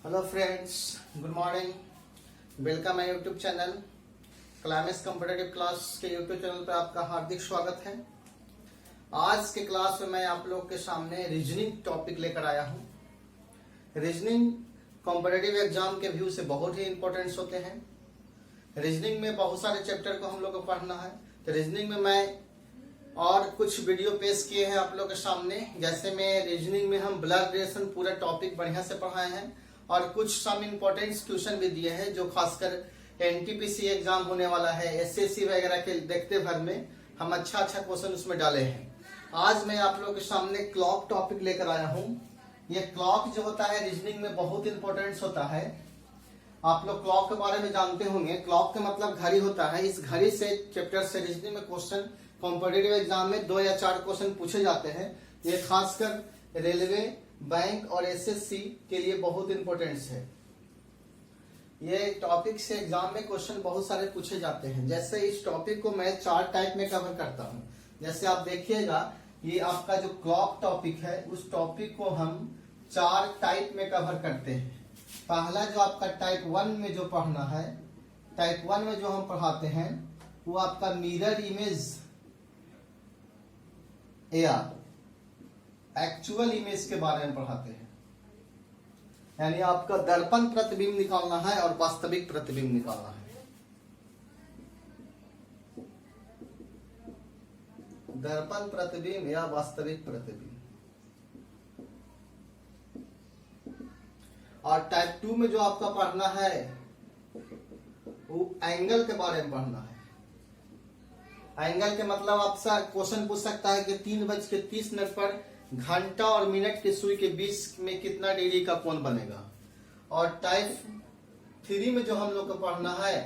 Hello friends, good morning. Welcome my YouTube channel climax competitive class के YouTube channel पर आपका हार्दिक स्वागत है। आज के क्लास में मैं आप लोग के सामने रीजनिंग टॉपिक लेकर आया हूं। रीजनिंग कॉम्पिटिटिव एग्जाम के व्यू से बहुत ही इंपॉर्टेंट होते हैं। रीजनिंग में बहुत सारे चैप्टर को हम लोग को पढ़ना है, तो रीजनिंग में मैं और कुछ वीडियो पेश किए हैं आप लोग के सामने। जैसे में रीजनिंग में हम ब्लड रिलेशन पूरा टॉपिक बढ़िया से पढ़ाए हैं और कुछ सम इम्पोर्टेंट क्वेश्चन भी दिए हैं जो खासकर एनटीपीसी एग्जाम होने वाला है, एसएससी वगैरह के देखते भर में हम अच्छा क्वेश्चन उसमें डाले हैं। आज मैं आप लोग के सामने क्लॉक टॉपिक लेकर आया हूँ। ये क्लॉक जो होता है रीजनिंग में बहुत इंपॉर्टेंट होता है। आप लोग क्लॉक के बारे में जानते होंगे। क्लॉक का मतलब घड़ी होता है। इस घड़ी से चैप्टर से रीजनिंग में क्वेश्चन कॉम्पिटिटिव एग्जाम में 2 या 4 क्वेश्चन पूछे जाते हैं। ये खासकर रेलवे, बैंक और एसएससी के लिए बहुत इंपॉर्टेंट है। ये टॉपिक से एग्जाम में क्वेश्चन बहुत सारे पूछे जाते हैं। जैसे इस टॉपिक को मैं 4 टाइप में कवर करता हूँ। जैसे आप देखिएगा, ये आपका जो क्लॉक टॉपिक है उस टॉपिक को हम 4 टाइप में कवर करते हैं। पहला जो आपका टाइप 1 में जो पढ़ना है, टाइप 1 में जो हम पढ़ाते हैं वो आपका मिरर इमेज या एक्चुअल इमेज के बारे में पढ़ाते हैं। यानी आपका दर्पण प्रतिबिंब निकालना है और वास्तविक प्रतिबिंब निकालना है। दर्पण प्रतिबिंब या वास्तविक प्रतिबिंब। और टाइप 2 में जो आपका पढ़ना है वो एंगल के बारे में पढ़ना है। एंगल के मतलब आपसे क्वेश्चन पूछ सकता है कि 3:30 पर घंटा और मिनट की सुई के बीच में कितना डिग्री का कोण बनेगा। और टाइप 3 में जो हम लोग को पढ़ना है,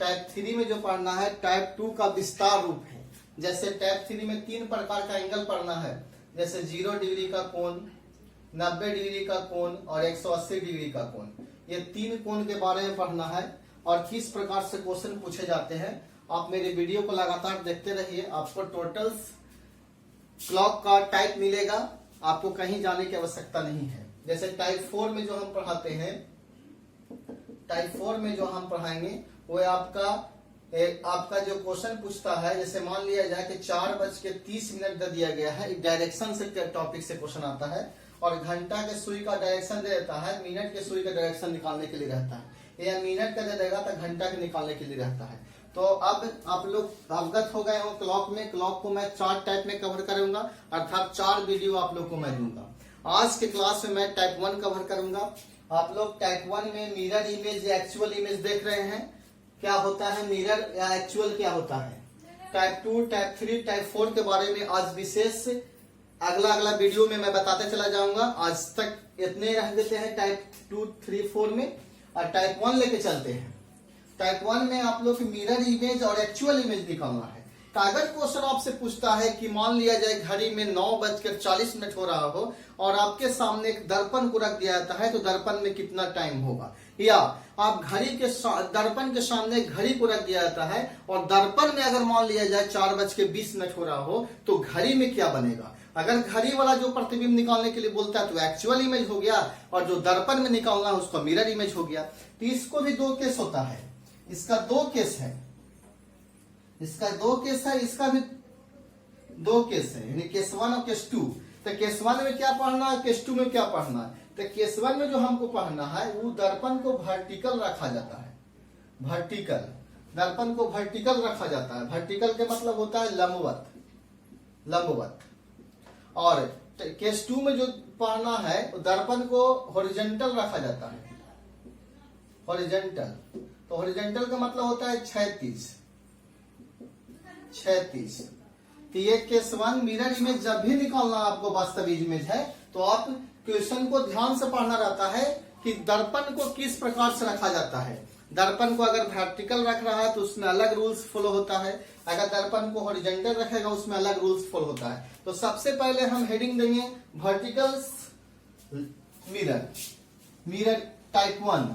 टाइप 3 में जो पढ़ना है टाइप 2 का विस्तार रूप है। जैसे टाइप 3 में 3 प्रकार का एंगल पढ़ना है, जैसे 0 डिग्री का कोण, 90 डिग्री का कोण और 180 डिग्री का कोण। ये 3 कोण के बारे में पढ़ना है और किस प्रकार से क्वेश्चन पूछे जाते हैं। आप मेरे वीडियो को लगातार देखते रहिए, आपको टोटल क्लॉक का टाइप मिलेगा, आपको कहीं जाने की आवश्यकता नहीं है। जैसे टाइप 4 में जो हम पढ़ाते हैं, टाइप 4 में जो हम पढ़ाएंगे वो आपका जो क्वेश्चन पूछता है, जैसे मान लिया जाए कि 4:30 दे दिया गया है, एक डायरेक्शन से टॉपिक से क्वेश्चन आता है और घंटा के सुई का डायरेक्शन दे देता है, मिनट के सुई का डायरेक्शन निकालने के लिए रहता है, या मिनट का दे देगा तो घंटा के निकालने के लिए रहता है। तो अब आप लोग अवगत हो गए हो क्लॉक में। क्लॉक को मैं 4 टाइप में कवर करूंगा, अर्थात 4 वीडियो आप लोग को मैं दूंगा। आज के क्लास में मैं टाइप 1 कवर करूंगा। आप लोग टाइप 1 में मिरर इमेज या एक्चुअल इमेज देख रहे हैं। क्या होता है मिरर या एक्चुअल क्या होता है। टाइप 2, टाइप 3, टाइप 4 के बारे में आज विशेष अगला वीडियो में मैं बताते चला जाऊंगा। आज तक इतने रह देते हैं टाइप 2, 3, 4 में, और टाइप 1 लेके चलते हैं। टाइप 1 में आप लोग मिरर इमेज और एक्चुअल इमेज निकालना है। अगर क्वेश्चन आपसे पूछता है कि मान लिया जाए घड़ी में 9:40 हो रहा हो और आपके सामने एक दर्पण को रख दिया जाता है, तो दर्पण में कितना टाइम होगा। या आप घड़ी के दर्पण के सामने घड़ी को रख दिया जाता है और दर्पण में अगर मान लिया जाए 4:20 हो रहा हो तो घड़ी में क्या बनेगा। अगर घड़ी वाला जो प्रतिबिंब निकालने के लिए बोलता है तो एक्चुअल इमेज हो गया, और जो दर्पण में निकालना है उसको मिरर इमेज हो गया। तो इसको भी 2 केस होता है। इसका 2 केस है, इसका 2 केस है, इसका भी 2 केस है, यानी केस 1 और केस 2। तो केस 1 में क्या पढ़ना है, केस 2 में क्या पढ़ना है। तो केस 1 में जो हमको पढ़ना है वो दर्पण को वर्टिकल रखा जाता है। वर्टिकल, दर्पण को वर्टिकल रखा जाता है। वर्टिकल के मतलब होता है लंबवत, लंबवत। और केस 2 में जो पढ़ना है दर्पण को हॉरिजॉन्टल रखा जाता है। हॉरिजॉन्टल, तो हॉरिजॉन्टल का मतलब होता है क्षैतिज। तो ये केस 1 मिरर इमेज जब भी निकालना आपको वास्तविक इमेज है तो आप क्वेश्चन को ध्यान से पढ़ना रहता है कि दर्पण को किस प्रकार से रखा जाता है। दर्पण को अगर वर्टिकल रख रहा है तो उसमें अलग रूल्स फॉलो होता है, अगर दर्पण को हॉरिजॉन्टल रखेगा उसमें अलग रूल्स फॉलो होता है। तो सबसे पहले हम हेडिंग देंगे vertical mirror, mirror type 1।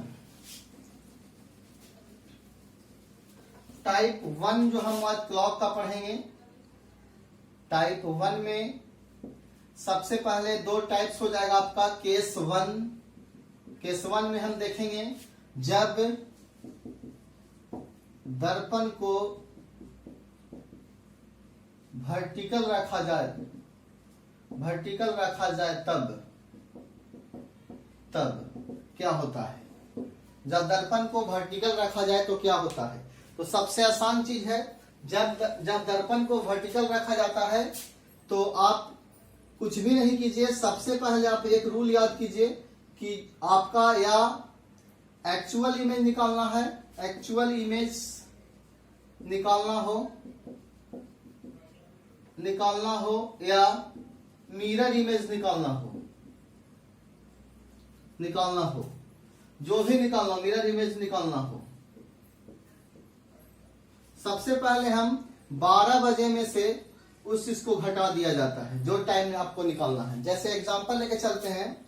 Type 1 जो हम आज क्लॉक का पढ़ेंगे, टाइप 1 में सबसे पहले 2 टाइप्स हो जाएगा आपका केस 1, केस 1 में हम देखेंगे जब दर्पण को वर्टिकल रखा जाए तब क्या होता है। जब दर्पण को वर्टिकल रखा जाए तो क्या होता है। तो सबसे आसान चीज है, जब दर्पण को वर्टिकल रखा जाता है तो आप कुछ भी नहीं कीजिए, सबसे पहले आप एक रूल याद कीजिए कि आपका या एक्चुअल इमेज निकालना है, एक्चुअल इमेज निकालना हो या मिरर इमेज निकालना हो, जो भी निकालना, मिरर इमेज निकालना हो। सबसे पहले हम 12 बजे में से उस चीज को घटा दिया जाता है जो टाइम में आपको निकालना है। जैसे एग्जांपल लेके चलते हैं,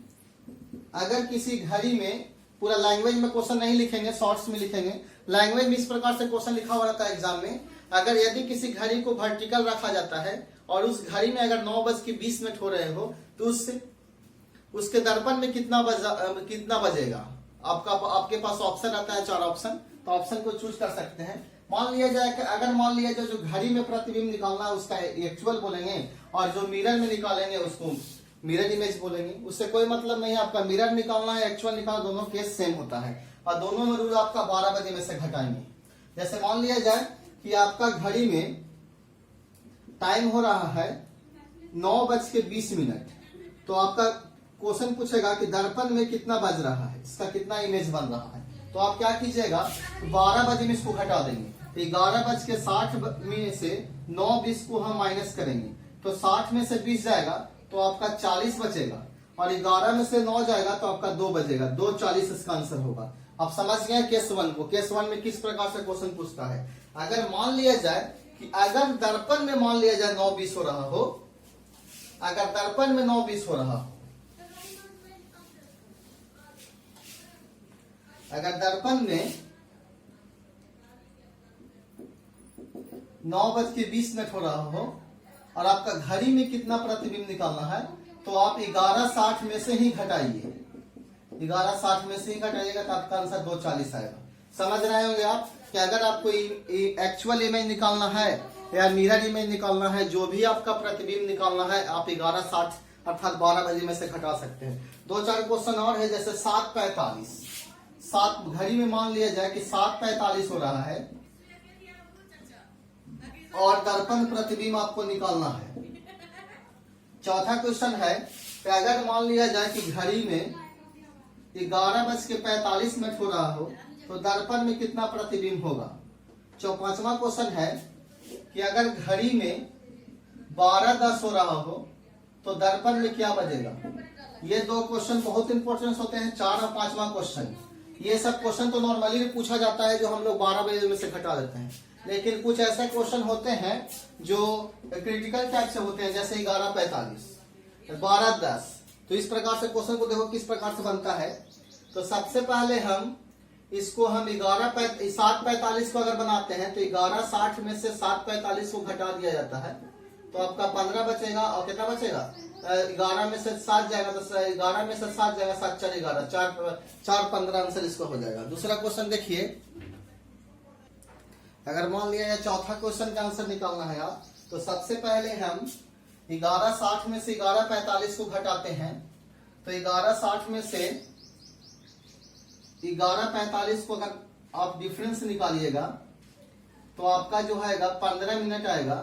अगर किसी घड़ी में, पूरा लैंग्वेज में क्वेश्चन नहीं लिखेंगे, शॉर्ट्स में लिखेंगे। लैंग्वेज में इस प्रकार से क्वेश्चन लिखा हुआ रहता है एग्जाम में, अगर यदि किसी घड़ी को वर्टिकल रखा जाता है और उस घड़ी में अगर 9:20 हो रहे हो तो उसके दर्पण में कितना बजेगा। आपके पास ऑप्शन आता है 4 ऑप्शन, तो ऑप्शन को चूज कर सकते हैं। मान लिया जाए कि अगर मान लिया जाए जो घड़ी में प्रतिबिंब निकालना है उसका एक्चुअल बोलेंगे और जो मिरर में निकालेंगे उसको मिरर इमेज बोलेंगे। उससे कोई मतलब नहीं है, आपका मिरर निकालना है, एक्चुअल निकालना, दोनों केस सेम होता है और दोनों में रूल आपका 12 बजे में से घटाएंगे। जैसे मान लिया जाए कि आपका घड़ी में टाइम हो रहा है 9:20, तो आपका क्वेश्चन पूछेगा कि दर्पण में कितना बज रहा है, इसका कितना इमेज बन रहा है। तो आप क्या कीजिएगा, 12 बजे में इसको घटा देंगे, 11:60 में से 9:20 को हम माइनस करेंगे तो 60 में से 20 जाएगा तो आपका 40 बचेगा और 11 में से 9 जाएगा तो आपका 2 बचेगा, 2:40 इसका आंसर होगा। आप समझ गए केस 1 को। केस 1 में किस प्रकार से क्वेश्चन पूछता है, अगर मान लिया जाए कि अगर दर्पण में मान लिया जाए 9:20 हो रहा हो, अगर दर्पण में 9:20 हो रहा हो, अगर दर्पण में 9:20 हो रहा हो और आपका घड़ी में कितना प्रतिबिंब निकालना है, तो आप 11:60 में से ही घटाइए, 11:60 में से ही घटाइएगा तो आपका आंसर 2:40 आएगा। समझ रहे होंगे आप कि अगर आपको एक्चुअल इमेज निकालना है या मिरर इमेज निकालना है, जो भी आपका प्रतिबिंब निकालना है, आप 11:60 अर्थात 12 बजे में से घटा सकते हैं। 2-4 क्वेश्चन और है, जैसे 7:45, घड़ी में मान लिया जाए कि 7:45 हो रहा है और दर्पण प्रतिबिंब आपको निकालना है। चौथा क्वेश्चन है कि अगर मान लिया जाए कि घड़ी में 11:45 हो रहा हो तो दर्पण में कितना प्रतिबिंब होगा। पांचवा क्वेश्चन है कि अगर घड़ी में 12:10 हो रहा हो तो दर्पण में क्या बजेगा। ये 2 क्वेश्चन बहुत इंपॉर्टेंट होते हैं, 4 और 5वां क्वेश्चन। ये सब क्वेश्चन तो नॉर्मली पूछा जाता है जो हम लोग 12 बजे में से घटा देते हैं, लेकिन कुछ ऐसे क्वेश्चन होते हैं जो क्रिटिकल टाइप से होते हैं, जैसे 11:45, 12:10। तो इस प्रकार से क्वेश्चन को देखो किस प्रकार से बनता है। तो सबसे पहले हम 7:45 को अगर बनाते हैं तो 11:60 में से 7:45 को घटा दिया जाता है तो आपका 15 बचेगा और कितना बचेगा, 11 में से 7 जाएगा तो 11 में से 7 जाएगा, 7 4 11, 4 15 आंसर इसका हो जाएगा। दूसरा क्वेश्चन देखिए, अगर मान लिया जाए चौथा क्वेश्चन का आंसर निकालना है आप, तो सबसे पहले हम 11:60 में से 11:45 को घटाते हैं तो 11:60 में से 11:45 को अगर आप डिफरेंस निकालिएगा तो आपका जो आएगा 15 मिनट आएगा,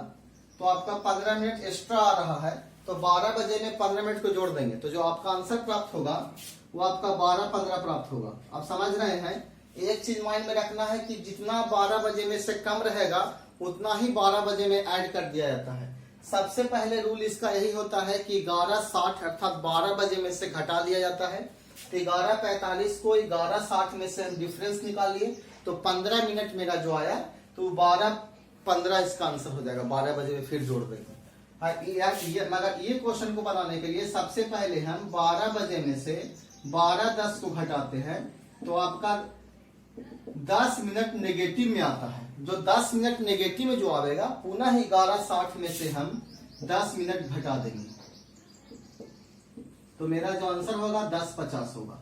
तो आपका 15 मिनट एक्स्ट्रा आ रहा है तो 12 बजे में 15 मिनट को जोड़ देंगे तो जो आपका आंसर प्राप्त होगा वो आपका 12:15 प्राप्त होगा। आप समझ रहे हैं। एक चीज माइंड में रखना है कि जितना 12 बजे में से कम रहेगा उतना ही 12 बजे में ऐड कर दिया जाता है। सबसे पहले रूल इसका यही होता है कि 11:60 अर्थात 12 बजे में से घटा दिया जाता है। तो 11:45 को 11:60 में से हम डिफरेंस निकालिए तो 15 मिनट मेरा जो आया तो 12:15 इसका आंसर हो जाएगा। 12 बजे में फिर जोड़ देंगे। मगर ये क्वेश्चन को बनाने के लिए सबसे पहले हम 12 बजे में से 12:10 को घटाते हैं तो आपका 10 मिनट नेगेटिव में आता है। जो 10 मिनट नेगेटिव में जो आएगा पुनः 11:60 में से हम 10 मिनट घटा देंगे तो मेरा जो आंसर होगा 10:50 होगा।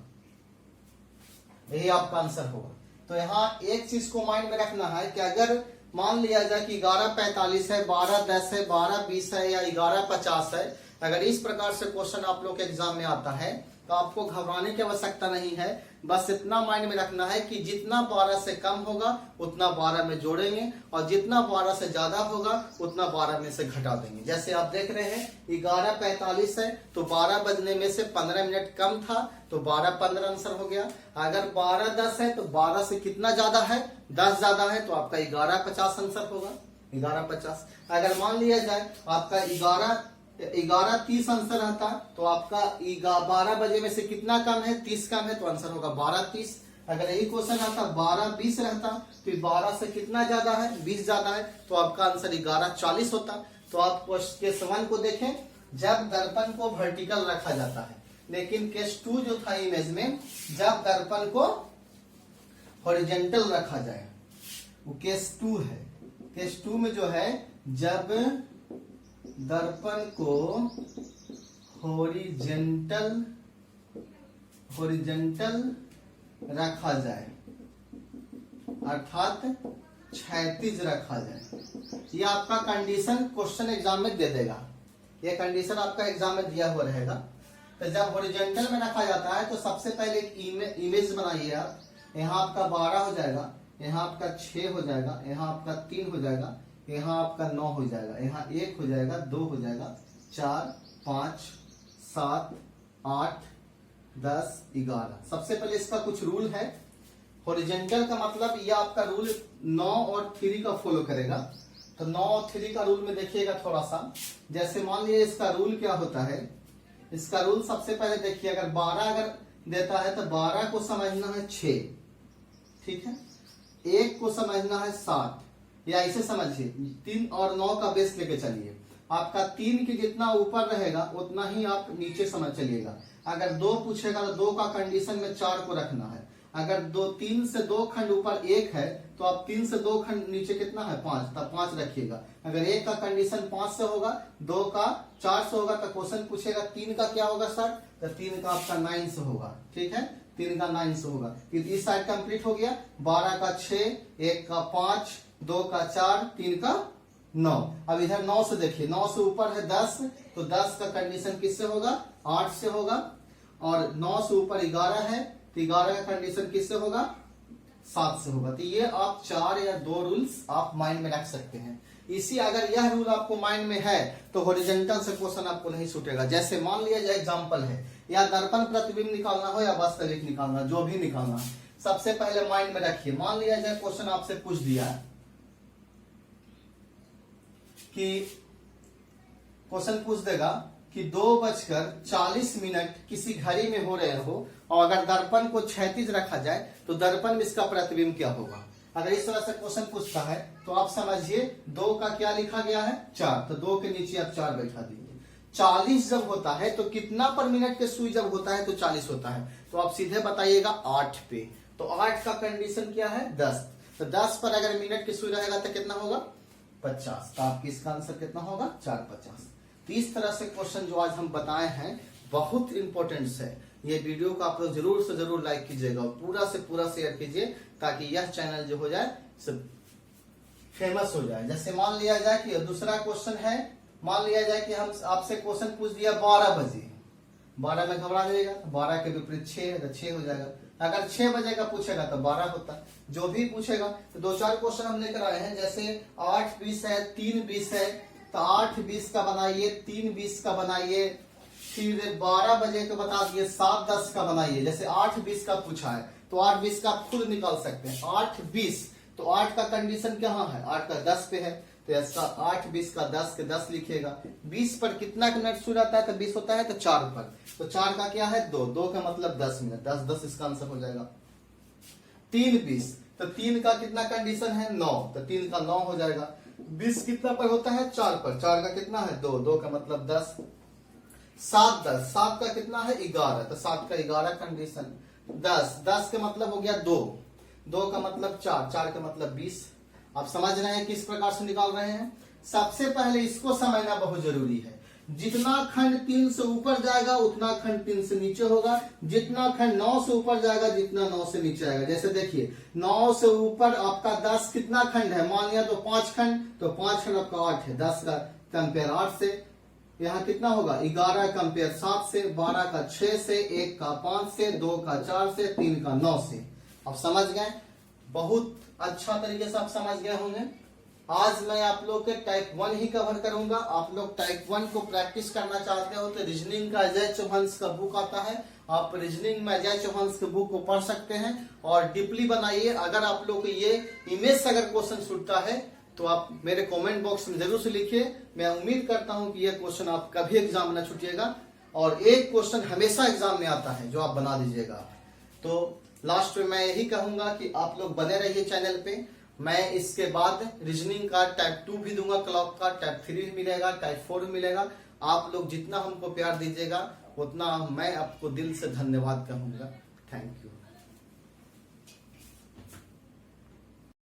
यही आपका आंसर होगा। तो यहाँ एक चीज को माइंड में रखना है कि अगर मान लिया जाए कि 11:45 है, 12:10 है, 12:20 है या 11:50 है, अगर इस प्रकार से क्वेश्चन आप लोग के एग्जाम में आता है तो आपको घबराने की आवश्यकता नहीं है। बस इतना माइंड में रखना है कि जितना 12 से कम होगा उतना 12 में जोड़ेंगे और जितना 12 से ज्यादा होगा उतना 12 में से घटा देंगे। जैसे आप देख रहे हैं 11:45 है तो 12 बजने में से 15 मिनट कम था तो 12:15 आंसर हो गया। अगर 12:10 है तो 12 से कितना ज्यादा है, 10 ज्यादा है तो आपका 11:50 आंसर होगा, 11:50। अगर मान लिया जाए आपका 11:30 आंसर रहता तो आपका 12 बजे में से कितना कम है, 30 कम है तो आंसर होगा 12:30। अगर यही क्वेश्चन आता 12:20 रहता तो 12 से कितना ज्यादा है, 20 ज्यादा है तो आपका आंसर 11:40 होता। तो आप केस 1 को देखें, जब दर्पण को वर्टिकल रखा जाता है, लेकिन केस 2 जो था इमेज में जब दर्पण को हॉरिजॉन्टल रखा जाए, वो केस 2 है। केस 2 में जो है जब दर्पण को हॉरिजॉन्टल रखा जाए अर्थात क्षैतिज रखा जाए, ये आपका कंडीशन क्वेश्चन एग्जाम में दे देगा। ये कंडीशन आपका एग्जाम में दिया हुआ रहेगा। तो जब हॉरिजॉन्टल में रखा जाता है तो सबसे पहले एक इमेज बनाइए आप। यहाँ आपका 12 हो जाएगा, यहाँ आपका 6 हो जाएगा, यहाँ आपका 3 हो जाएगा, यहाँ आपका 9 हो जाएगा, यहाँ 1 हो जाएगा, 2 हो जाएगा, 4, 5, 7, 8, 10, 11। सबसे पहले इसका कुछ रूल है। हॉरिजॉन्टल का मतलब यह आपका रूल 9 और 3 का फॉलो करेगा। तो 9 और 3 का रूल में देखिएगा थोड़ा सा। जैसे मान लीजिए इसका रूल क्या होता है, इसका रूल सबसे पहले देखिए, अगर 12 अगर देता है तो 12 को समझना है 6, ठीक है, 1 को समझना है 7, या ऐसे समझिए 3 और 9 का बेस लेके चलिए। आपका 3 के जितना ऊपर रहेगा उतना ही आप नीचे समझ चलिएगा। अगर 2 पूछेगा तो 2 का कंडीशन में 4 को रखना है। अगर 3 से 2 खंड ऊपर 1 है तो आप 3 से 2 खंड नीचे कितना है 5, तब 5 रखिएगा। अगर 1 का कंडीशन 5 से होगा, 2 का 4 से होगा तो क्वेश्चन पूछेगा 3 का क्या होगा सर, तो 3 का आपका 9 से होगा, ठीक है, 3 का 9 से होगा। इस साइड कंप्लीट हो गया। 12 का 6, 1 का 5, 2 का 4, 3 का 9। अब इधर 9 से देखिए, 9 से ऊपर है 10 तो 10 का कंडीशन किससे होगा, 8 से होगा। और 9 से ऊपर 11 है तो 11 का कंडीशन किससे होगा, 7 से होगा। तो ये आप 4 या 2 रूल्स आप माइंड में रख सकते हैं। इसी अगर यह रूल आपको माइंड में है तो हॉरिजॉन्टल से क्वेश्चन आपको नहीं छूटेगा। जैसे मान लिया जाए एग्जांपल है, या दर्पण प्रतिबिंब निकालना हो या वास्तविक निकालना, जो भी निकालना है, सबसे पहले माइंड में रखिए। मान लिया जाए क्वेश्चन आपसे पूछ दिया है कि क्वेश्चन पूछ देगा कि 2:40 किसी घड़ी में हो रहे हो और अगर दर्पण को क्षैतिज रखा जाए तो दर्पण में इसका प्रतिबिंब क्या होगा। अगर इस तरह से क्वेश्चन पूछता है तो आप समझिए 2 का क्या लिखा गया है, 4, तो 2 के नीचे आप 4 बैठा दीजिए। 40 जब होता है तो कितना पर मिनट के सुई जब होता है तो 40 होता है, तो आप सीधे बताइएगा 8 पे। तो 8 का कंडीशन क्या है, 10, तो 10 पर अगर मिनट की सुई रहेगा तो कितना होगा, 50। तो आपकी इसका आंसर कितना होगा, 4:50। तो इस तरह से क्वेश्चन जो आज हम बताए हैं बहुत इंपॉर्टेंट है। ये वीडियो को आप लोग जरूर से जरूर लाइक कीजिएगा और पूरा से पूरा शेयर कीजिए ताकि यह चैनल जो हो जाए सब फेमस हो जाए। जैसे मान लिया जाए कि दूसरा क्वेश्चन है, मान लिया जाए कि हम आपसे क्वेश्चन पूछ दिया 12 बजे, 12 में घबरा जाएगा, 12 के विपरीत 6 है तो 6 हो जाएगा। अगर 6 बजे का पूछेगा तो 12 होता। जो भी पूछेगा तो 2-4 क्वेश्चन हम लेकर आए हैं। जैसे 8:20 है, 3:20 है, तो 8:20 का बनाइए, 3:20 का बनाइए, फिर 12 बजे को बता दिए, 7:10 का बनाइए। जैसे 8:20 का पूछा है तो 8:20 का आप खुद निकाल सकते हैं। 8:20 तो 8 का कंडीशन कहाँ है, 8 का 10 पे है, तो इसका 8:20 का 10 के 10 लिखिएगा। 20 पर कितना मिनट शुरू रहता है, तो 20 होता है तो 4 पर, तो 4 का क्या है 2, 2 का मतलब 10 मिनट, 10 इसका आंसर हो जाएगा। 3:20 तो 3 का कितना कंडीशन है 9, तो 3 का 9 हो जाएगा। 20 कितना पर होता है 4 पर, 4 का कितना है 2, 2 का मतलब 10। 7:10 7 का कितना है 11, तो 7 का 11 कंडीशन। 10 का मतलब हो गया 2, 2 का मतलब 4, 4 का मतलब 20। आप समझ रहे हैं किस प्रकार से निकाल रहे हैं। सबसे पहले इसको समझना बहुत जरूरी है जितना खंड 3 से ऊपर जाएगा उतना खंड 3 से नीचे होगा, जितना खंड 9 से ऊपर जाएगा जितना 9 से नीचे आएगा। जैसे देखिए 9 से ऊपर आपका 10 कितना खंड है, मान लिया तो 5 खंड, तो 5 खंड आपका 8 है, 10 का कंपेयर 8 से। यहाँ कितना होगा 11 कंपेयर 7 से, 12 का 6 से, 1 का 5 से, 2 का 4 से, 3 का 9 से। अब समझ गए, बहुत अच्छा तरीके से आप समझ गए होंगे। आज मैं आप लोग के टाइप 1 ही कवर करूंगा। आप लोग टाइप 1 को प्रैक्टिस करना चाहते हो तो रीजनिंग का अजय चौहान का बुक आता है, आप रीजनिंग में अजय चौहान के बुक को पढ़ सकते हैं और डीपली बनाइए। अगर आप लोग को ये इमेज से अगर क्वेश्चन छूटता है तो आप मेरे कमेंट बॉक्स में जरूर से लिखिए। मैं उम्मीद करता हूं कि यह क्वेश्चन आप कभी एग्जाम में न छूटिएगा और एक क्वेश्चन हमेशा एग्जाम में आता है जो आप बना दीजिएगा। तो लास्ट में मैं यही कहूंगा कि आप लोग बने रहिए चैनल पे। मैं इसके बाद रीजनिंग का टाइप 2 भी दूंगा, क्लॉक का टाइप 3 भी मिलेगा, टाइप 4 भी मिलेगा। आप लोग जितना हमको प्यार दीजिएगा उतना मैं आपको दिल से धन्यवाद कहूंगा। Thank you.